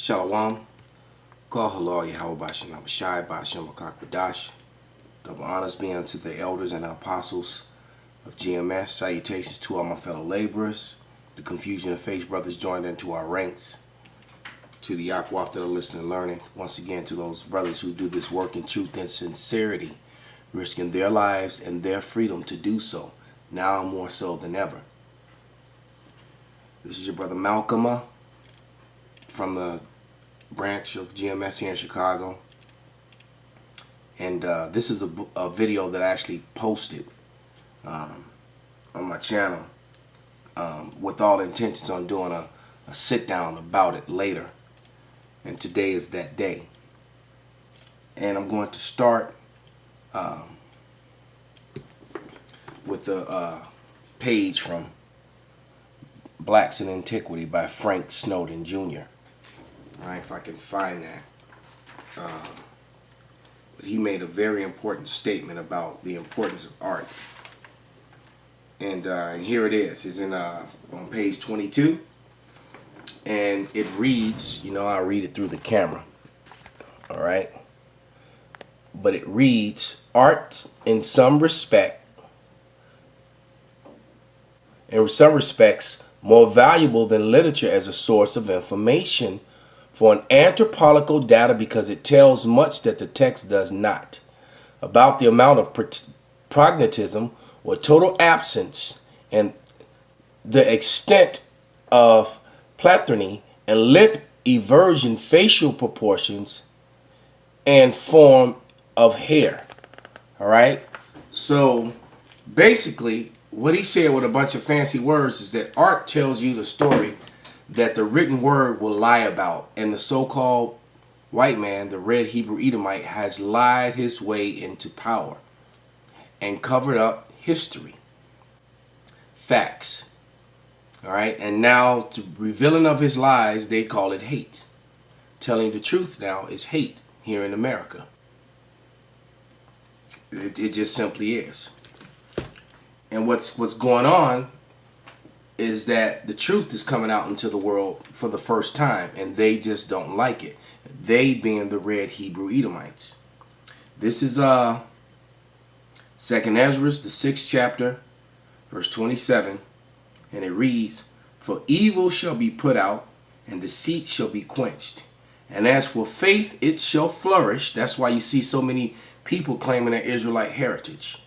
Shalom. Call halal Yahweh Bashem Abishai Bashem Akakwadash. Double honors be unto the elders and the apostles of GMS. Salutations to all my fellow laborers. The confusion of faith brothers joined into our ranks. To the Akwaf that are listening and learning. Once again, to those brothers who do this work in truth and sincerity, risking their lives and their freedom to do so, now more so than ever. This is your brother Malcolm from the branch of GMS here in Chicago. And this is a video that I actually posted on my channel with all intentions on doing a sit down about it later. And today is that day. And I'm going to start with the page from Blacks in Antiquity by Frank Snowden Jr. Alright, if I can find that. But he made a very important statement about the importance of art. And here it is. It's in on page 22. And it reads, I'll read it through the camera. Alright? But it reads, art in some respects, more valuable than literature as a source of information for an anthropological data because it tells much that the text does not. About the amount of pragmatism or total absence and the extent of platyrny and lip eversion, facial proportions, and form of hair. Alright? So basically, what he said with a bunch of fancy words is that art tells you the story that the written word will lie about, and the so-called white man, the red Hebrew Edomite, has lied his way into power and covered up history, facts. All right, and now to revealing of his lies, they call it hate. Telling the truth now is hate here in America. It just simply is. And what's going on is that the truth is coming out into the world for the first time, and they just don't like it. They being the red Hebrew Edomites. This is 2nd Ezra, the 6th chapter, verse 27, and it reads, "For evil shall be put out, and deceit shall be quenched. And as for faith, it shall flourish." That's why you see so many people claiming their Israelite heritage.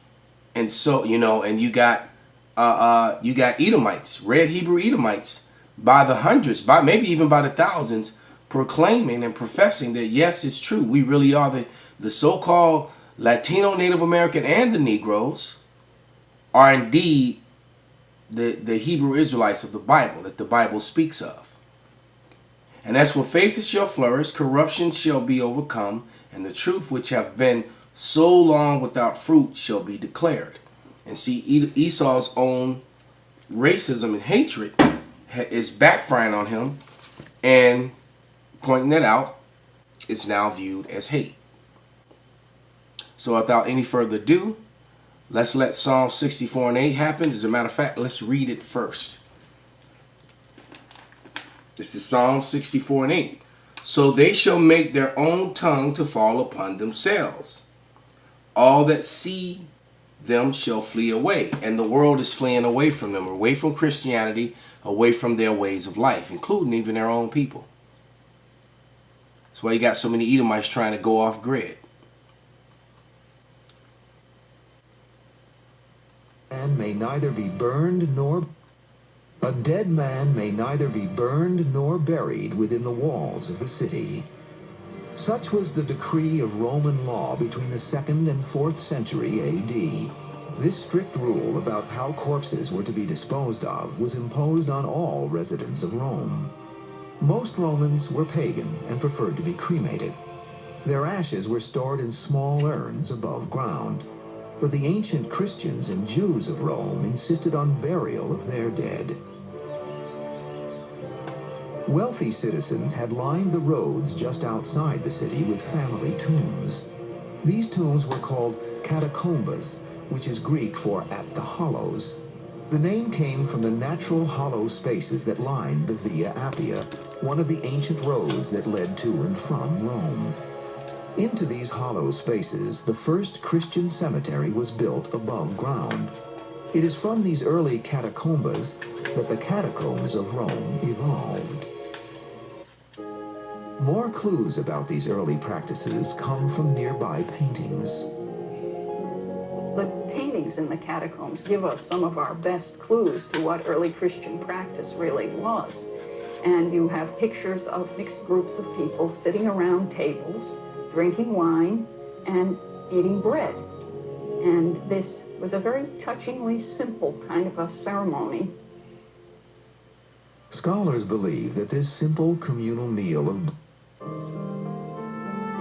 And so, and you got Edomites, red Hebrew Edomites, by the hundreds, maybe even by the thousands, proclaiming and professing that yes, it's true. We really are the so-called Latino, Native American, and the Negroes are indeed the Hebrew Israelites of the Bible that the Bible speaks of. And as for faith, it shall flourish, corruption shall be overcome, and the truth which have been so long without fruit shall be declared. And see, Esau's own racism and hatred is backfiring on him, and pointing that out is now viewed as hate. So without any further ado, let's let Psalm 64:8 happen. As a matter of fact, let's read it first. This is Psalm 64:8. "So they shall make their own tongue to fall upon themselves. All that see them shall flee away." And the world is fleeing away from them, away from Christianity, away from their ways of life, including even their own people. That's why you got so many Edomites trying to go off grid. Man may neither be burned nor a dead man may neither be burned nor buried within the walls of the city. Such was the decree of Roman law between the 2nd and 4th century AD. This strict rule about how corpses were to be disposed of was imposed on all residents of Rome. Most Romans were pagan and preferred to be cremated. Their ashes were stored in small urns above ground. But the ancient Christians and Jews of Rome insisted on burial of their dead. Wealthy citizens had lined the roads just outside the city with family tombs. These tombs were called catacombas, which is Greek for "at the hollows." The name came from the natural hollow spaces that lined the Via Appia, one of the ancient roads that led to and from Rome. Into these hollow spaces, the first Christian cemetery was built above ground. It is from these early catacombas that the catacombs of Rome evolved. More clues about these early practices come from nearby paintings. The paintings in the catacombs give us some of our best clues to what early Christian practice really was. And you have pictures of mixed groups of people sitting around tables, drinking wine, and eating bread. And this was a very touchingly simple kind of a ceremony. Scholars believe that this simple communal meal of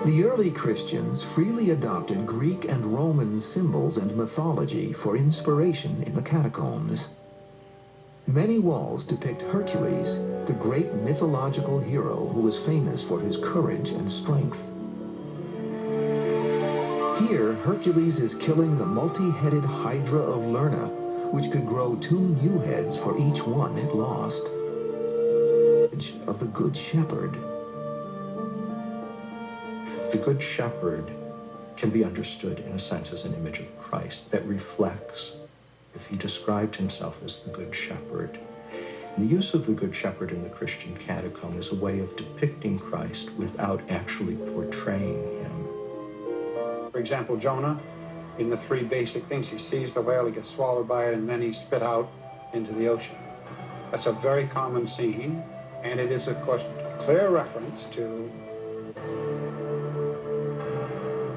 the early Christians freely adopted Greek and Roman symbols and mythology for inspiration in the catacombs. Many walls depict Hercules, the great mythological hero who was famous for his courage and strength. Here, Hercules is killing the multi-headed Hydra of Lerna, which could grow 2 new heads for each one it lost. Of the Good Shepherd. The Good Shepherd can be understood in a sense as an image of Christ that reflects if he described himself as the Good Shepherd. And the use of the Good Shepherd in the Christian catacomb is a way of depicting Christ without actually portraying him. For example, Jonah, in the 3 basic things, he sees the whale, he gets swallowed by it, and then he's spit out into the ocean. That's a very common scene, and it is, of course, a clear reference to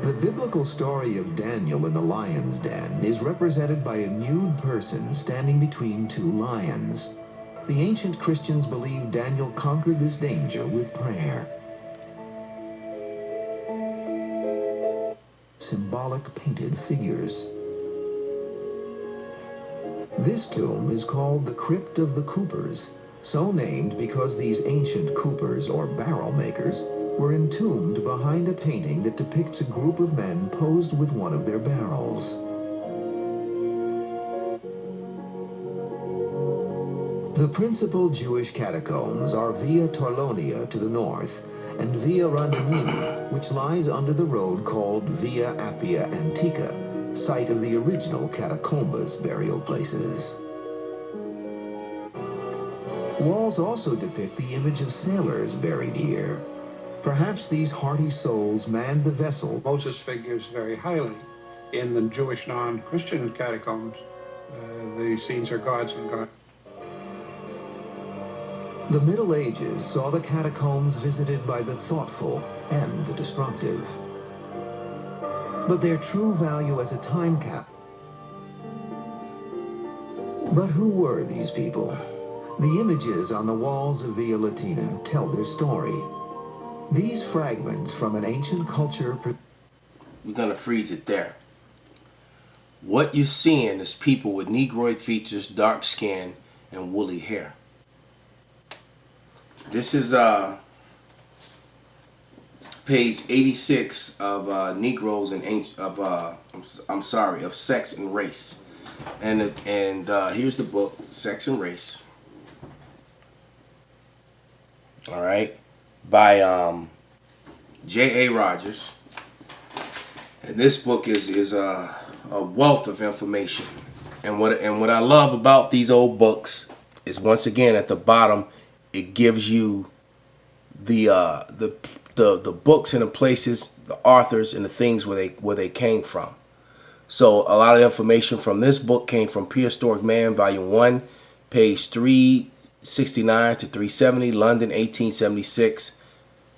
the biblical story of Daniel in the lion's den is represented by a nude person standing between 2 lions. The ancient Christians believe Daniel conquered this danger with prayer. Symbolic painted figures. This tomb is called the Crypt of the Coopers, so named because these ancient coopers, or barrel makers, were entombed behind a painting that depicts a group of men posed with one of their barrels. The principal Jewish catacombs are Via Torlonia to the north and Via Randamini, which lies under the road called Via Appia Antica, site of the original catacombas burial places. Walls also depict the image of sailors buried here. Perhaps these hardy souls manned the vessel. Moses figures very highly in the Jewish non-Christian catacombs. The scenes are gods and gods. The Middle Ages saw the catacombs visited by the thoughtful and the destructive. But their true value as a time cap. But who were these people? The images on the walls of Via Latina tell their story. These fragments from an ancient culture... We're going to freeze it there. What you're seeing is people with Negroid features, dark skin, and woolly hair. This is page 86 of Negroes and of Sex and Race, and here's the book, Sex and Race. All right, by J.A. Rogers, and this book is a wealth of information. And what I love about these old books is, once again, at the bottom, it gives you the books and the places, the authors, and the things where they came from. So a lot of information from this book came from Prehistoric Man, Volume 1, page 369 to 370, London, 1876.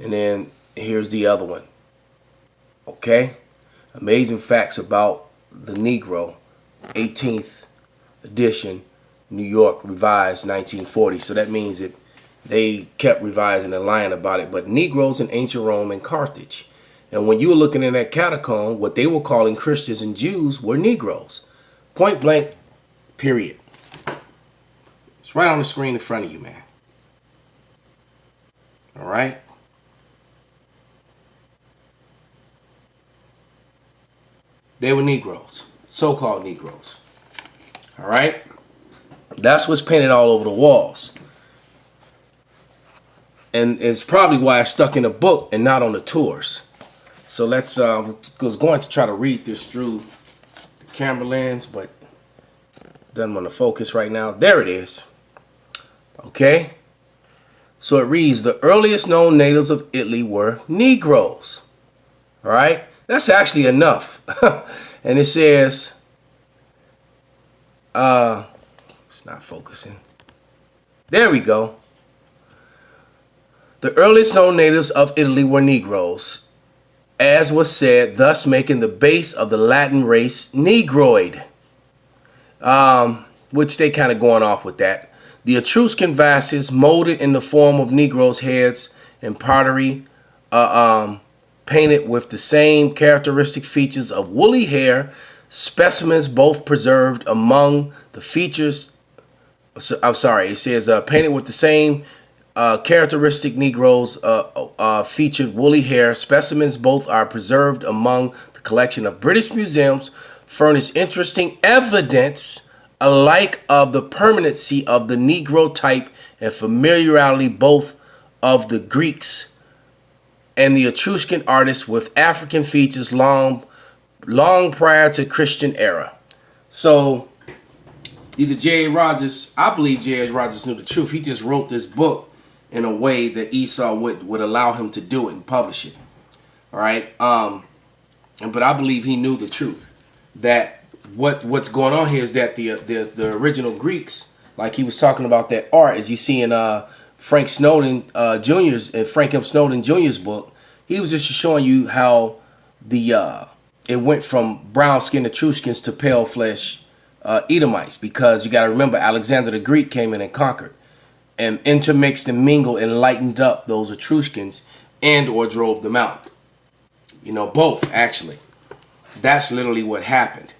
And then here's the other one. Okay? Amazing Facts About the Negro, 18th edition, New York, revised 1940. So that means that they kept revising and lying about it. But Negroes in ancient Rome and Carthage. And when you were looking in that catacomb, what they were calling Christians and Jews were Negroes. Point blank, period. It's right on the screen in front of you, man. All right? They were Negroes, so-called Negroes. All right? That's what's painted all over the walls. And it's probably why it's stuck in a book and not on the tours. So let's, was going to try to read this through the camera lens, but doesn't want to focus right now. There it is. Okay. So it reads, the earliest known natives of Italy were Negroes. All right. That's actually enough. And it says, it's not focusing. There we go. The earliest known natives of Italy were Negroes, as was said, thus making the base of the Latin race Negroid, which they kind of going off with that. The Etruscan vases molded in the form of Negroes' heads and pottery, painted with the same characteristic features of woolly hair, specimens both preserved among the features. I'm sorry, it says painted with the same characteristic Negroes featured woolly hair. Specimens both are preserved among the collection of British museums, furnish interesting evidence alike of the permanency of the Negro type and familiarity both of the Greeks and the Etruscan artists with African features long prior to Christian era. So either J.A. Rogers, I believe J.A. Rogers knew the truth. He just wrote this book in a way that Esau would allow him to do it and publish it. All right. But I believe he knew the truth, that what's going on here is that the original Greeks, like he was talking about that art, as you see in Frank Snowden Jr.'s and Frank M. Snowden Jr.'s book, he was just showing you how it went from brown skinned Etruscans to pale flesh Edomites, because you got to remember Alexander the Greek came in and conquered and intermixed and mingled and lightened up those Etruscans and or drove them out. You know, both actually. That's literally what happened.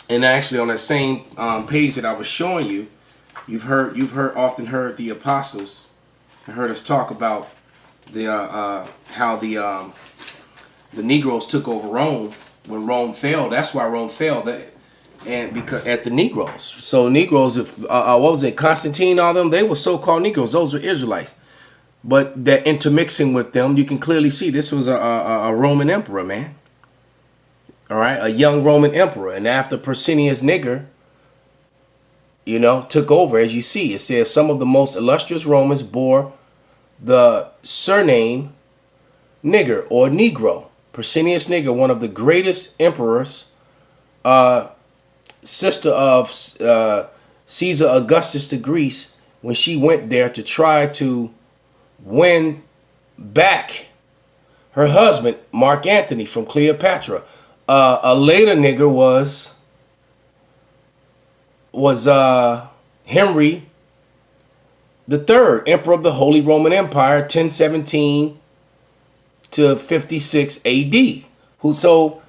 And actually on that same page that I was showing you, you've often heard the apostles and heard us talk about the how the Negroes took over Rome when Rome fell. That's why Rome fell. And because at the Negroes. So Negroes, what was it, Constantine, all them, they were so-called Negroes. Those were Israelites. But that intermixing with them, you can clearly see this was a Roman emperor, man. All right, a young Roman emperor. And after Persinius Niger, you know, took over, as you see, it says some of the most illustrious Romans bore the surname Niger or Negro. Persinius Niger, one of the greatest emperors, sister of Caesar Augustus to Greece, when she went there to try to win back her husband, Mark Antony, from Cleopatra. A later nigger was Henry III, Emperor of the Holy Roman Empire, 1017 to 56 AD. Who, so,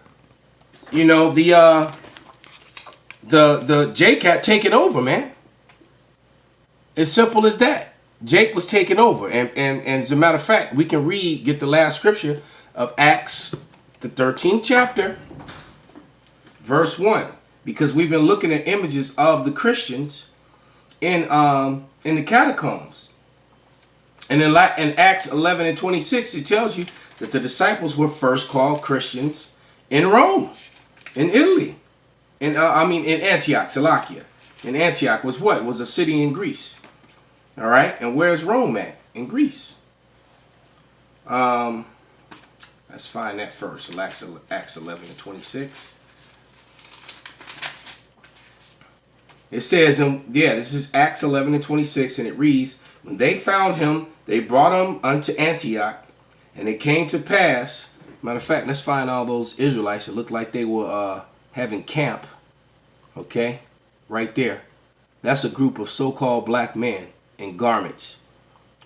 you know, the Jake had taken over, man. As simple as that. Jake was taken over. And as a matter of fact, we can get the last scripture of Acts, the 13th chapter, verse 1. Because we've been looking at images of the Christians in the catacombs. And in Acts 11 and 26, it tells you that the disciples were first called Christians in Rome, in Italy. In Antioch, Salakia. And Antioch was what? Was a city in Greece. All right? And where's Rome at? In Greece. Let's find that first. Acts 11 and 26. It says, this is Acts 11 and 26, and it reads, when they found him, they brought him unto Antioch, and it came to pass, matter of fact, let's find all those Israelites that looked like they were having camp, okay, right there. That's a group of so-called black men in garments,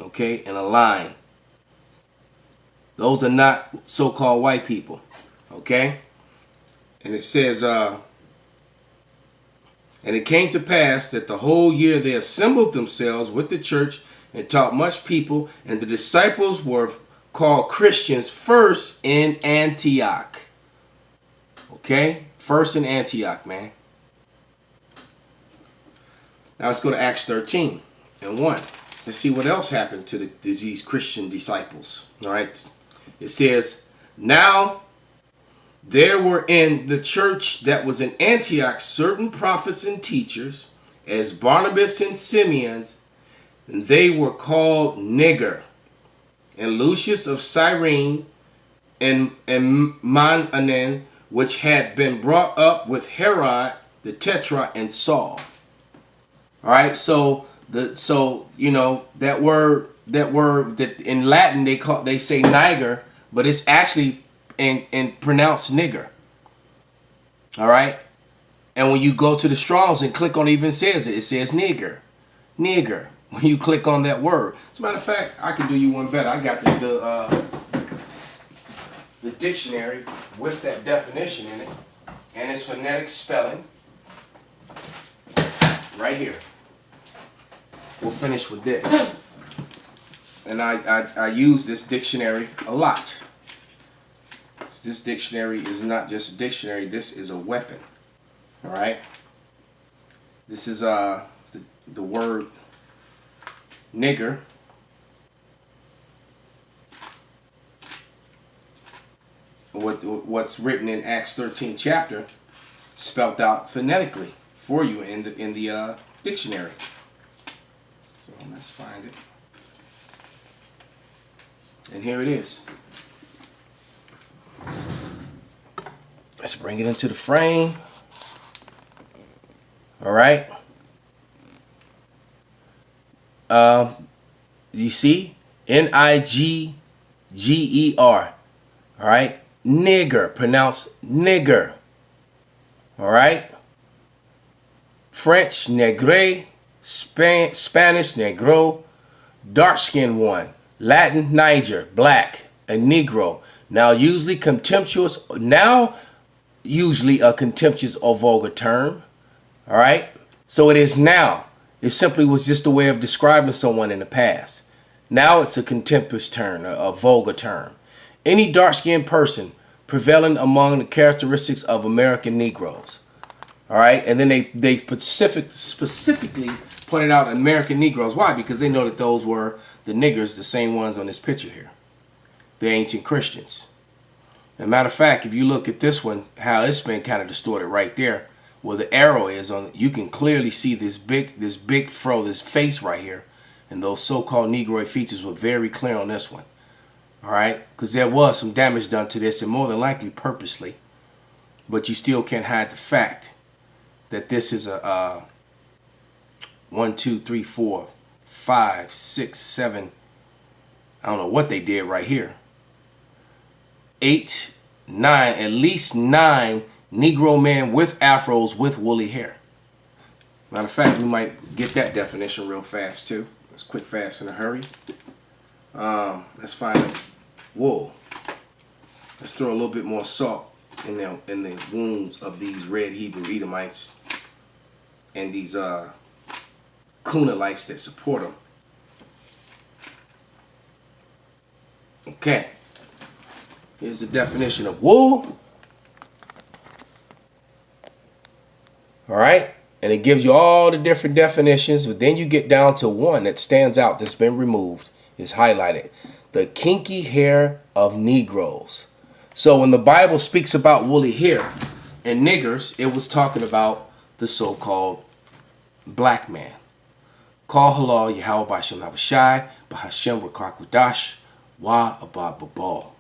okay, in a line. Those are not so-called white people, okay? And it says, and it came to pass that the whole year they assembled themselves with the church and taught much people, and the disciples were called Christians first in Antioch. Okay? First in Antioch, man. Now let's go to Acts 13 and 1. Let's see what else happened to these Christian disciples. All right. It says, now there were in the church that was in Antioch certain prophets and teachers, as Barnabas and Simeon, and they were called Niger, and Lucius of Cyrene, and Manaen, which had been brought up with Herod the Tetrarch and Saul. All right, so you know that word that in Latin they say Niger, but it's actually and pronounced nigger. All right, and when you go to the Strong's and click on it, even says it says nigger. When you click on that word. As a matter of fact, I can do you one better. I got the dictionary with that definition in it, and its phonetic spelling right here. We'll finish with this. And I use this dictionary a lot. This dictionary is not just a dictionary, this is a weapon. All right? This is the word nigger. What's written in Acts 13 chapter spelt out phonetically for you in the dictionary. So let's find it. And here it is. Let's bring it into the frame. All right. You see? N-I-G-G-E-R. All right. Nigger. Pronounced nigger. All right. French, negre. Spanish, negro. Dark-skinned one. Latin, Niger. Black. A Negro. Now usually a contemptuous or vulgar term. All right. So it is now. It simply was just a way of describing someone in the past. Now it's a contemptuous term, a vulgar term. Any dark-skinned person prevailing among the characteristics of American Negroes. All right. And then they specifically pointed out American Negroes. Why? Because they know that those were the niggers, the same ones on this picture here. The ancient Christians. As a matter of fact, if you look at this one, how it's been kind of distorted right there, where the arrow is on, you can clearly see this big fro, this face right here, and those so-called Negroid features were very clear on this one. All right, because there was some damage done to this, and more than likely purposely, but you still can't hide the fact that this is a 1, 2, 3, 4, 5, 6, 7. I don't know what they did right here. 8, 9, at least 9 Negro men with afros with woolly hair. Matter of fact, we might get that definition real fast too. Let's quick, fast, in a hurry. Let's find wool. Let's throw a little bit more salt in the wounds of these red Hebrew Edomites and these Cunalites that support them. Okay. Here's the definition of wool. All right. And it gives you all the different definitions, but then you get down to one that stands out that's been removed, is highlighted. The kinky hair of Negroes. So when the Bible speaks about woolly hair and niggers, it was talking about the so-called black man. Call halal Yahweh B'Shem Habashai B'Hashem Rakakwadash Wa Abba Babal.